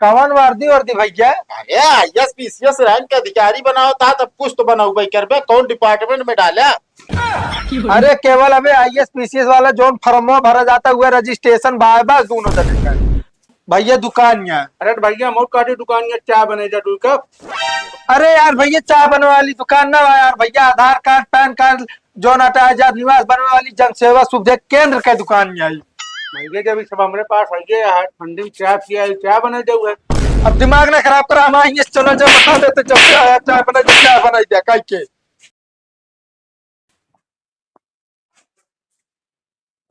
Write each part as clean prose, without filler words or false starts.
कवन वर्दी वर्दी भैया? अरे आईएएस पीसीएस रैंक के अधिकारी बनाओ था तब कुछ तो बनाऊ भाई कर बे कौन डिपार्टमेंट में डाला। अरे केवल अबे आईएएस पीसीएस वाला जोन फॉर्मो भरा जाता हुआ रजिस्ट्रेशन बस दोनों जने का भैया दुकान यहाँ। अरे भैया मोट काटी दुकान में चाय बने जा तू कब। अरे यार भैया चाय बनने वाली दुकान ना यार भैया, आधार कार्ड पैन कार्ड जोन अटा आजाद निवास बनने वाली जन सेवा सुविधा केंद्र के दुकान यहाँ। भैया जब सब हमारे पास है ठंडी में चाय पिया चाय बने जाऊ है। अब दिमाग ना खराब करा, हम आएंगे चलो जब बता देते जब से आया चाय बनाई दिया कह के।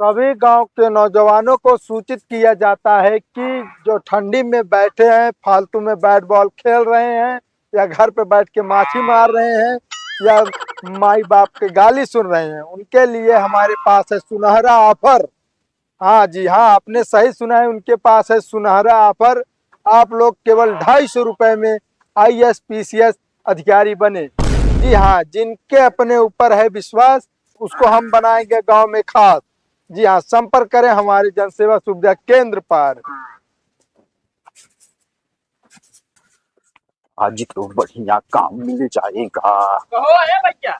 सभी गांव के नौजवानों को सूचित किया जाता है कि जो ठंडी में बैठे हैं फालतू में बैट बॉल खेल रहे हैं या घर पे बैठ के माछी मार रहे हैं या माई बाप के गाली सुन रहे हैं, उनके लिए हमारे पास है सुनहरा ऑफर। हाँ जी हाँ, आपने सही सुना है, उनके पास है सुनहरा ऑफर। आप लोग केवल 250 रुपए में आईएएस पीसीएस अधिकारी बने। जी हाँ, जिनके अपने ऊपर है विश्वास उसको हम बनाएंगे गांव में खास। जी हाँ, संपर्क करें हमारे जनसेवा सुविधा केंद्र पर। आज तो बढ़िया काम मिल जाएगा। कहो है भैया,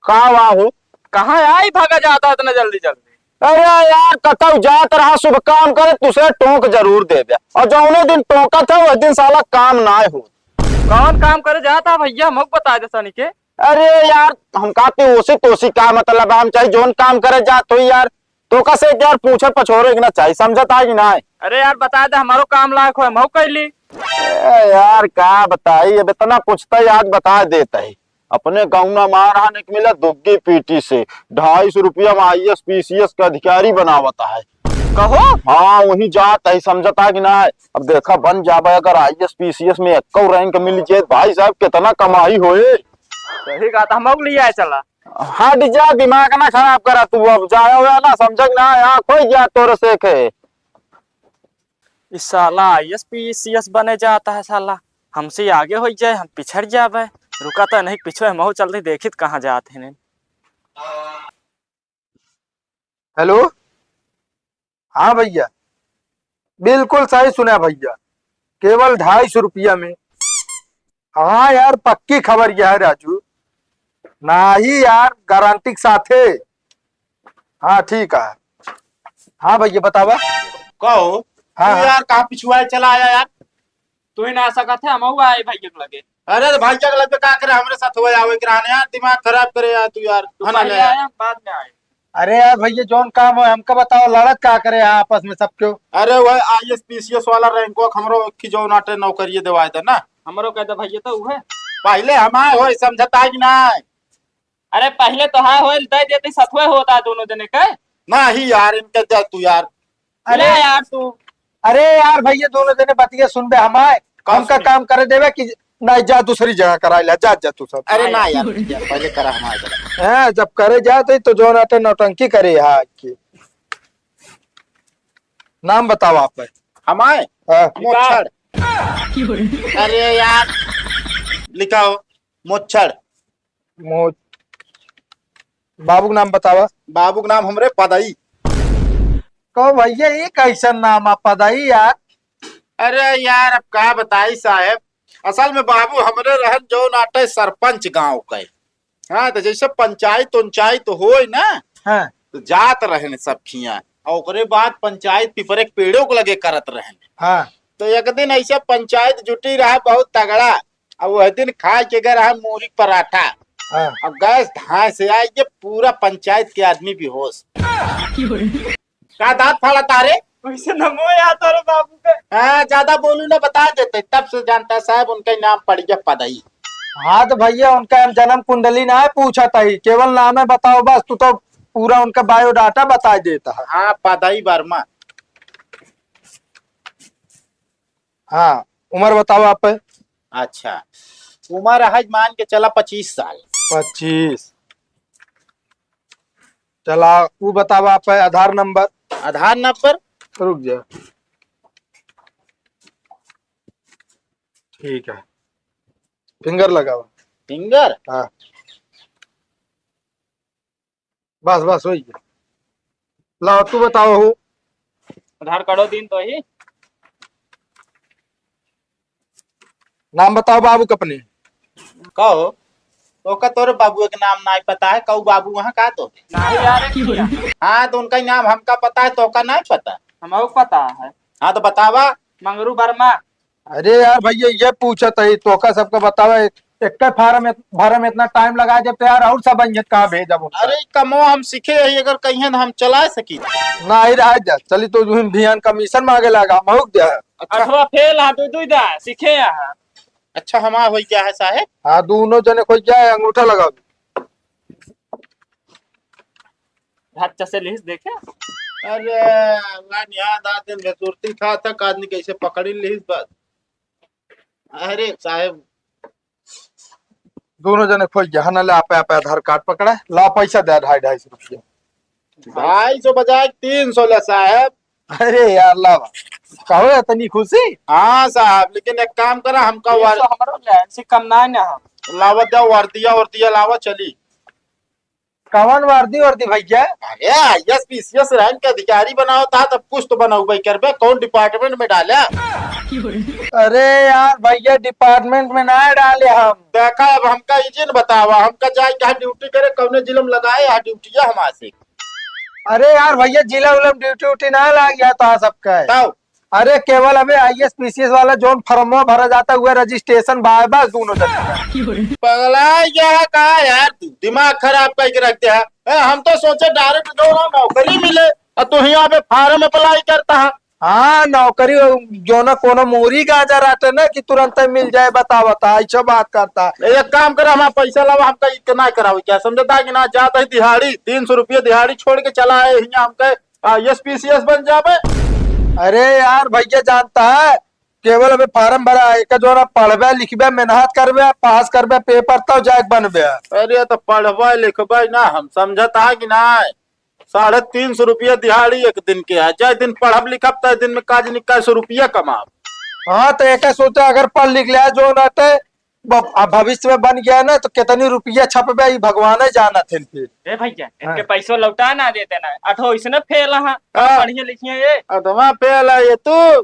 कहाँ हो? कहाँ आई भागा जाता इतना जल्दी जल्दी? अरे यार कतौ जात रहा शुभ काम करे तुझे टोक जरूर दे दिया और जौने दिन टोका था वह दिन साला काम ना हो। कौन काम करे जाता भैया, मुझ बता दे सनी के। अरे यार हम कहते ओसी तोसी का मतलब हम चाहे जोन काम करे जात हो यार तो का से यार पूछे पछोरे ना चाहिए, समझता है कि ना? अरे यार बता दे हमारो काम लायक हो मऊ कैली। यार क्या बताई, अब इतना पूछता है आज बता देता है। अपने गाँव में मार आने के मिला दुग्गी पीटी से 250 रुपया में आईएएस पीसीएस का अधिकारी बनावता है। कहो हाँ वही जाता है, समझता है कि ना? अब देखा बन जावे अगर आईएएस पीसीएस में 1 रैंक मिल जाए भाई साहब कितना कमाई होए। सही कहा था, मऊ लिया है चला। हट जा, दिमाग ना खराब करा तू, अब जाया हुआ ना समझ ना यहाँ कोई जा तोर से खे। इस साला आईएएस पीसीएस बने जाता है साला, हमसे आगे हो जाए हम पिछड़ जावे। रुका तो नहीं पीछे मऊ चलते देखित कहाँ जाते हैं। हेलो, हाँ भैया बिल्कुल सही सुना भैया, केवल 250 रुपया में। हाँ यार पक्की खबर यह है राजू, ना ही यार गारंटी के साथ है। हाँ ठीक है। हाँ भैया बतावा। कहो हाँ यार कहाँ पिछुआ चला आया यार? तू ही ना सका थे मऊ आए भैया के लगे। अरे भाई क्या लगे का करे हमरे साथ हुआ आवे कराने यार, दिमाग खराब करे यार तू यार। पहले आया बाद में आए। अरे यार भैया जोन काम है हमका बताओ, लड़त क्या करे यहाँ आपस में सब क्यों? अरे वह आईएएस पीसीएस वाला रैंक हमरो की जो नाटे नौकरी दिवाए थे ना, हमरो कहते भैया तो उहे पहले हमारे हो समझता है कि ना? अरे पहले तो हाँ होल दे देते सतवे होता दोनों जने के ना ही यार इनके जा तू यार। अरे यार तू, अरे यार भैया दोनों जने बतिया सुन बे, हमारे हमका काम करे देवे कि नहीं जा दूसरी जगह करा ला, जा तू सब। अरे ना यार पहले करा हमारे हाँ जब करे जाते तो जो नाटे नौटंकी करे यहाँ की। नाम बताओ आप। हमारे हाँ। मोच्छड़। अरे यार लिखाओ मोच्छड़। बाबू का नाम बतावा। बाबू का नाम हमरे पदाई। कहो भैया ये कैसा नाम आप पदाई यार? अरे यार अब क्या बताई साहब, असल में बाबू हमरे रहन जो नाटे सरपंच गांव के। हाँ तो जैसे पंचायत उंचायत हो ना, हाँ। तो जात रहने सब खिया और ओकरे बाद पंचायत पिपरे के पेड़ों को लगे करत रहने। हाँ। तो एक दिन ऐसे पंचायत जुटी रहा बहुत तगड़ा, अब वह दिन खा के गए रहा मूरी पराठा। हाँ। अब गैस धाए से आई ये पूरा पंचायत के आदमी बेहोश। क्या दांत फाड़ा तारे? वैसे नमो यार तोरे बाबू के। हाँ ज्यादा बोलू ना बता देते, तब से जानता साहब उनका नाम पड़ गया पदाई। हाँ तो भैया उनका जन्म कुंडली ना है पूछा था ही, केवल नाम है बताओ बस, तू तो पूरा उनका बायोडाटा बता देता है। हाँ पदाई वर्मा। हाँ उम्र बताओ आप। अच्छा उम्र है मान के चला 25 साल। 25। चला वो बताओ आप। आधार नंबर। आधार नंबर रुक जा, ठीक है फिंगर लगाओ। फिंगर। हाँ बस बस हो गया। लाओ तू बताओ हो। आधार कार्डो दिन तो ही नाम बताओ बाबू का अपने। कहो तो का तोरे बाबू के नाम नहीं पता है, कहू बाबू वहाँ का तो। नहीं यार एक किया। हाँ तो उनका ही नाम हमका पता है, तो का नहीं पता। हमको पता है। हाँ तो बतावा। मंगरू वर्मा। अरे यार भैया ये पूछा था तो का सबका बतावा। एक फार्म भरे में इतना टाइम लगा जब तैयार और सब अंजत कहाँ भेजा वो। अरे कमो हम सीखे यही, अगर कहीं तो हम चला सकी। ना ही रह जा चली तो जो भियान कमीशन मांगे लगा महुक दिया। अठवा फेल हा दू दा सीखे यहाँ। अच्छा हमारा हो क्या है साहेब। हाँ दोनों जने कोई क्या है अंगूठा लगाओ। अच्छा से लिख देखे। अरे याद आते में सुरती था तक आदमी कैसे पकड़ी ली इस बात। अरे साहेब दोनों जने खोज गया ना ले आपे आपे आधार कार्ड पकड़ा ला पैसा दे 250 रुपया। 250 बजाय 300 ले साहेब। अरे यार लावा कहो इतनी खुशी। हाँ साहब लेकिन एक काम करा हमका हमारो से कम ना ना हम। लावा दे वर्दिया वर्दिया लावा चली। कवन वर्दी वर्दी भैया। अरे आईएएस पीसीएस रैंक के अधिकारी बनाओ था तब कुछ तो बनाओ भाई कर बे, कौन डिपार्टमेंट में डाला। अरे यार भैया डिपार्टमेंट में ना डाले हम। देखा अब हमका इंजन बतावा, हमका जाए कहा ड्यूटी करे कौने जिले में लगाए यहाँ ड्यूटी है हमारे से। अरे यार भैया जिला उलम ड्यूटी उटी ना लग गया था सबका। बताओ। अरे केवल अबे आईएएस पीसीएस वाला जोन फॉर्म भरा जाता हुआ रजिस्ट्रेशन बस दोनों जने। पगला क्या कहा यार तू, दिमाग खराब करके रखते है। हम तो सोचे डायरेक्ट जो नौकरी मिले और तू यहाँ पे फार्म अप्लाई करता है। हाँ नौकरी जो ना कोनो मोरी गाजर आते ना कि तुरंत मिल जाए बता बता ऐसा बात करता। एक काम करा हमारा पैसा लावा, हमका इतना कराओ क्या समझता है कि ना जाता है दिहाड़ी 300 रुपया दिहाड़ी छोड़ के चला है यहाँ हमके आईएएस पीसीएस बन जावे। अरे यार भैया जानता है केवल अबे फार्म भरा एक जो ना पढ़बे लिखबे मेहनत करबे पास करबे पेपर तो जाके बनबे। अरे तो पढ़बे लिखबे ना हम समझता है कि ना 350 रुपया दिहाड़ी एक दिन के है, जाए दिन पढ़ब लिखब तो दिन में काज निकाल 100 रुपया कमाब। हाँ तो एक सोचा अगर पढ़ लिख लिया जो रहते भविष्य में बन गया ना तो कितनी रुपया छपबे भगवान ही जाना थे फिर। ए भैया इनके पैसों लौटा ना देते ना। अठो इसने फेल हाँ बढ़िया लिखिए ये। अधवा फेल है ये तू,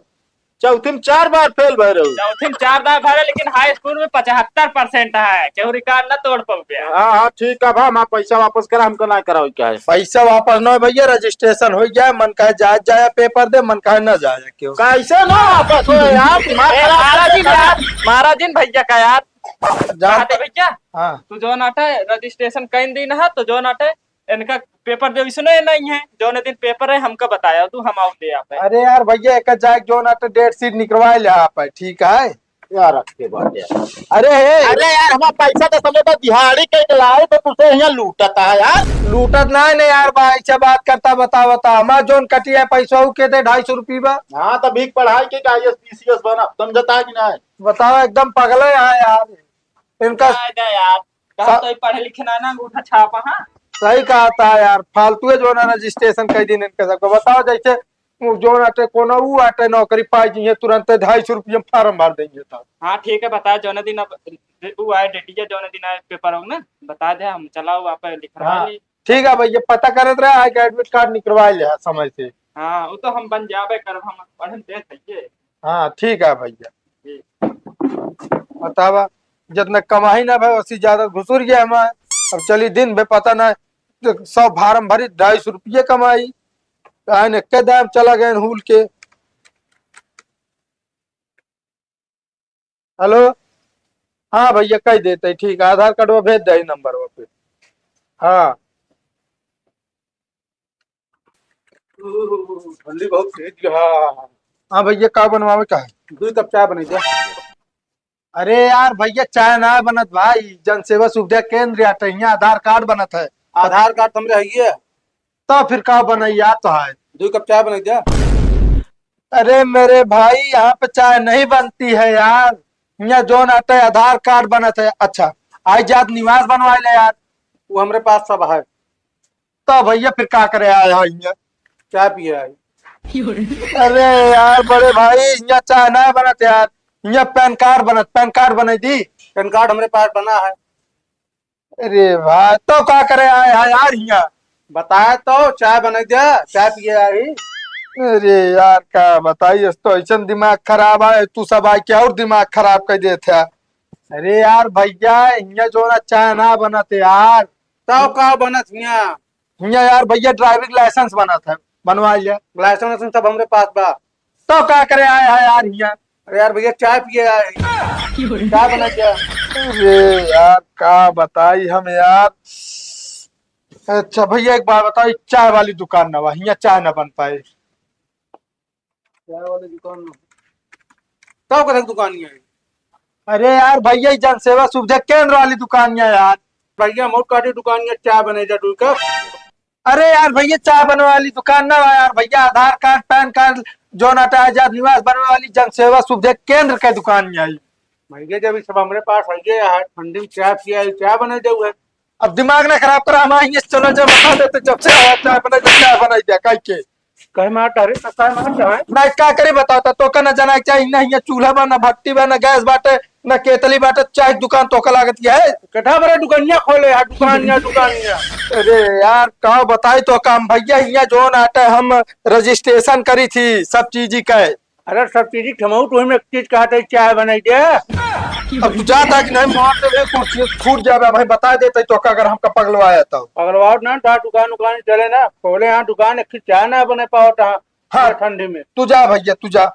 चौथी में 4 बार फेल भर रहे हो। चौथी में 4 बार भरे लेकिन हाई स्कूल में 75% है, केहू रिकॉर्ड ना तोड़ पाऊ गया। हाँ हाँ ठीक है भाई पैसा वापस करा, हमको ना कराओ क्या है। पैसा वापस न भैया रजिस्ट्रेशन हो जाए मन कहे जाए पेपर दे मन कहे न जाए क्यों। कैसे ना वापस हो यार। महाराजिन भैया का यार जानते भैया। हाँ तू जो नाटे रजिस्ट्रेशन कई दिन है तो जो नाटे इनका पेपर दे इसने नहीं है जो दिन पेपर है हमको बताया तू हम आओ दे आप। अरे यार भैया एक जाए जो ना तो डेट शीट निकलवा ले आप ठीक है यार रखे बात यार। अरे यार हमारा पैसा तो समझता दिहाड़ी के लाए तो तुझे यहाँ लूटता है यार। लूटत नहीं यार भाई ऐसा बात करता बता हमारा जोन कटिया पैसा के दे 250 रुपया। हाँ तो भीख पढ़ाई के आईएएस पीसीएस बना समझता है कि नहीं। बताओ एकदम पगले है यार इनका। यार कहा तो पढ़े लिखे ना अंगूठा छापा। हाँ सही कहा था यार फालतू जो ना रजिस्ट्रेशन कई दिन इनके सबको बताओ जैसे जो आटे कोनो वो आटे नौकरी पाई जी तुरंत 250 रुपया फॉर्म भर देंगे था। हाँ ठीक है बता जो दिन वो आए डेटिया जो दिन आए पेपर हो ना बता दे हम चलाओ आप लिखवा हाँ, ली। ठीक है भैया पता करत रहे एडमिट कार्ड निकलवा ले समय से। हाँ वो तो हम बन जावे कर हम पढ़न दे सही। हाँ ठीक है भैया बतावा जितना कमाई ना भाई उसी ज्यादा घुसुर गया हमारे। अब चली दिन में पता ना 100 फार्म भरी 250 रुपये कमाई के दाम चला गए हुल के। हेलो हाँ भैया कह देते ठीक है आधार कार्ड वो भेज दे नंबर वो पे। हाँ ठंडी बहुत तेज है। हाँ भैया का बनवावे का है 2 कप चाय बने जा। अरे यार भैया चाय ना बनत भाई जन सेवा सुविधा केंद्र आते यहाँ आधार कार्ड बनत है। आधार कार्ड तुमरे है तो फिर का बनैया तो है 2 कप चाय बने जा। अरे मेरे भाई यहाँ पे चाय नहीं बनती है यार यहाँ जोन आते आधार कार्ड बनत है। अच्छा आई जात निवास बनवा ले यार वो हमारे पास सब है। तो भैया फिर का करे आया यहाँ चाय पिए आई। अरे यार बड़े भाई यहाँ चाय ना बनत यार यहाँ पैन कार्ड बनत पैन कार्ड बने दी। पैन कार्ड हमारे पास बना है। अरे भाई तो का करे आया यार यहाँ बताया तो चाय बने जा चाय पिए आई। अरे यार क्या बताइए, तो ऐसा दिमाग खराब है, तू सब आके क्या और दिमाग खराब कर देते है। अरे यार भैया, यहाँ जो ना चाय ना बनते यार। तब का बनत हिया? यहाँ यार भैया ड्राइविंग लाइसेंस बना था, बनवा लिया। लाइसेंस सब हमरे पास बा। तो क्या करे आए है यार यहाँ। अरे यार भैया चाय पिए आए क्या बना क्या? अरे यार क्या बताई हम यार। अच्छा भैया एक बात बताओ, चाय वाली दुकान ना हुआ, यहाँ चाय ना बन पाए। चाय वाली दुकान में तब कथक दुकान है? अरे यार भैया जन सेवा सुविधा केंद्र वाली दुकान है यार। भैया मोट काटी दुकान है, चाय बने जा तू का? अरे यार भैया चाय बनने वाली दुकान ना हुआ यार भैया, आधार कार्ड पैन कार्ड जो नाटा आजाद निवास बनने वाली जन सेवा सुविधा केंद्र के दुकान है। भैया जब सब हमारे पास है यार, ठंडी में चाय पिया चाय बने जाऊ है। अब दिमाग ना खराब करा, हम आएंगे चलो जब बता देते, जब से चाय बनाई दिया कह के कहे मार टहरे सस्ता मार चाहे ना क्या करे बताओ। तो का ना जाना चाहिए ना, यहाँ चूल्हा बा ना भट्टी बा ना गैस बाटे ना केतली बाटे, चाय दुकान तो का लागत है। कटा बड़ा दुकानिया खोले है, दुकानिया। अरे यार क्या बताई तो काम भैया, यहाँ जो नाटे हम रजिस्ट्रेशन करी थी सब चीज का। अरे सब चीज ठमाऊ तो में एक चीज कहते चाय बनाई दे। अब तू जाता कि नहीं मार दे कुर्सी फूट जावे भाई, बता देते तो अगर हमका पगलवाया तो। अगलवाड़ ना था दुकान चले ना, खोले यहाँ दुकान एक चाय ना बने पाओ था। हाँ ठंडी में तू जा भैया, तू जा,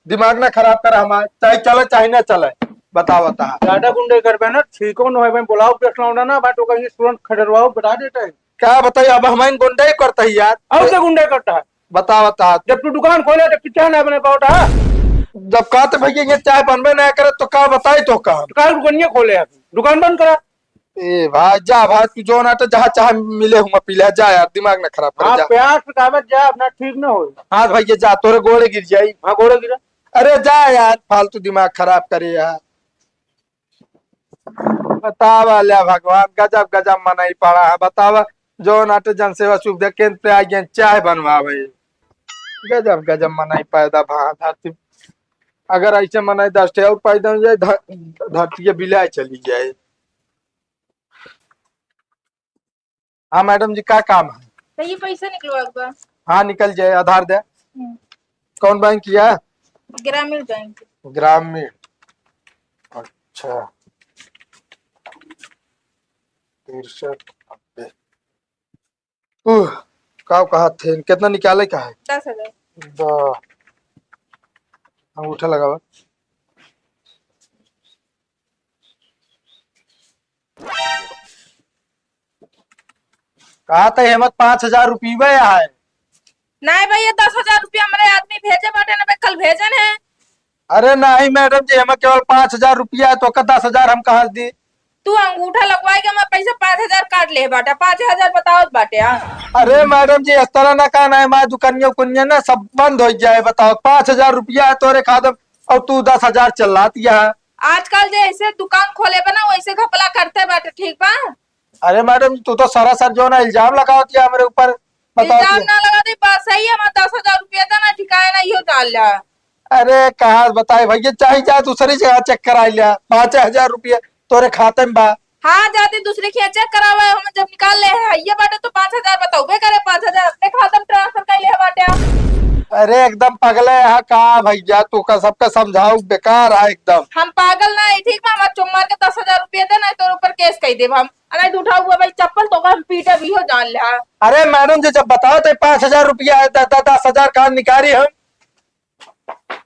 दिमाग ना खराब कर हमारे, चाहे चले चाहे ना चले बता बता। ज्यादा गुंडे कर ना ठीक हो भाई, बुलाओ पेश ना बात तो कहीं तुरंत खड़रवाओ बता देता है। क्या बताइए, अब हमारे गुंडे ही करता है यार। अब से गुंडे करता है? बता बता। जब तू दुकान खोले तो चाय ना बने पाओ था। जब कहते भैया ये चाय बनबे नहीं करे तो क्या बताई तो काम। दुकान दुकानिया खोले है, दुकान बंद करा। ए भाई जा भाई, तू जो ना तो जहाँ चाह मिले हूँ पी ले, जा यार दिमाग ना खराब कर हाँ जा। प्यास पे कागज जा अपना ठीक ना हो। हाँ भैया जा, तोरे गोड़े गिर जाई। हाँ गोड़े गिरा। अरे जा यार, फालतू दिमाग खराब करे यार। बतावा ले भगवान, गजब गजब मनाई पड़ा है। बतावा जो नाटे जन सेवा सुविधा केंद्र पे आ गए चाय बनवावे, गजब गजब मनाई पैदा भा धरती। अगर ऐसे मनाई 10 और पैदा हो जाए धरती के बिलाए चली जाए। हाँ मैडम जी क्या काम है? तो ये पैसा निकलवा एक बार। हाँ निकल जाए, आधार दे। कौन बैंक किया? ग्रामीण बैंक। ग्रामीण, अच्छा 63 का कहा थे, कितना निकाले का है? 10,000। अंगूठा लगावा। कहा था हेमत 5,000 रुपये है। नहीं भैया 10,000 रुपया हमारे आदमी भेजे बाटे ना, कल भेजन है। अरे नहीं मैडम जी, हमें केवल 5,000 रुपया है, तो 10,000 हम कहा दी। तू अंगूठा लगवाएगा, मैं पैसा 5,000 काट ले बाटा, 5,000 बताओ बाटे। अरे मैडम जी इस तरह ना कहना है, माँ दुकानिया उकनिया ना सब बंद हो जाए। बताओ 5,000 रुपया है तोरे खादम और तू 10,000 चलाती है। आजकल जैसे दुकान खोले बना वैसे घपला करते बाटे, ठीक बा? अरे मैडम तू तो सरासर जो ना इल्जाम लगाओ दिया मेरे ऊपर। इल्जाम ना लगा दे, बात सही है। मैं 10,000 रुपया देना ठिकाए ना, यो डाल ला। अरे कहा बताए भैया, चाहे जा दूसरी जगह चेक करा लिया, 5,000 रुपया तोरे खाते में बा। हाँ जाते दूसरे के चेक करावा, हम जब निकाल ले है ये बाटे तो 5,000 बताओ बे करे, 5,000 अपने खाते में ट्रांसफर कर ले बाटे। अरे एकदम पगले है कहा भैया, तू का सबका समझाऊ बेकार है एकदम। हम पागल ना है, ठीक बा? हमारे चुम्मार के 10,000 रुपया दे ना, तो ऊपर केस कही देव हम। अगर उठाऊ हुआ भाई चप्पल तो हम पीटे भी हो जान ले। अरे मैडम जी जब बताओ तो 5,000 रुपया है, 10,000 कहा निकाली हम।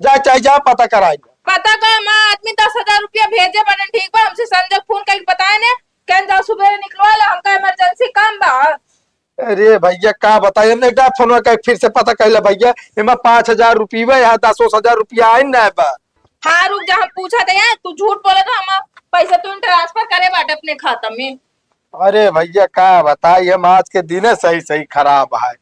जा चाहे जा पता कराई। पता कर माँ आदमी 10,000 रुपया भेजे बने, ठीक बा? हमसे संजय फोन करके बताए ने, कह जाओ सुबह निकलवा ला, हमका इमरजेंसी काम बा। अरे भैया का बताइए, फोन कर फिर से पता कर ले भैया, इमा 5,000 रुपये है, 10,000 रुपया आई ना बा। हाँ रुक जा, हम पूछा थे यार, तू झूठ बोले तो हम पैसा तू ट्रांसफर करे बाटे अपने खाता में। अरे भैया का बताइए, हम आज के दिन सही सही खराब है।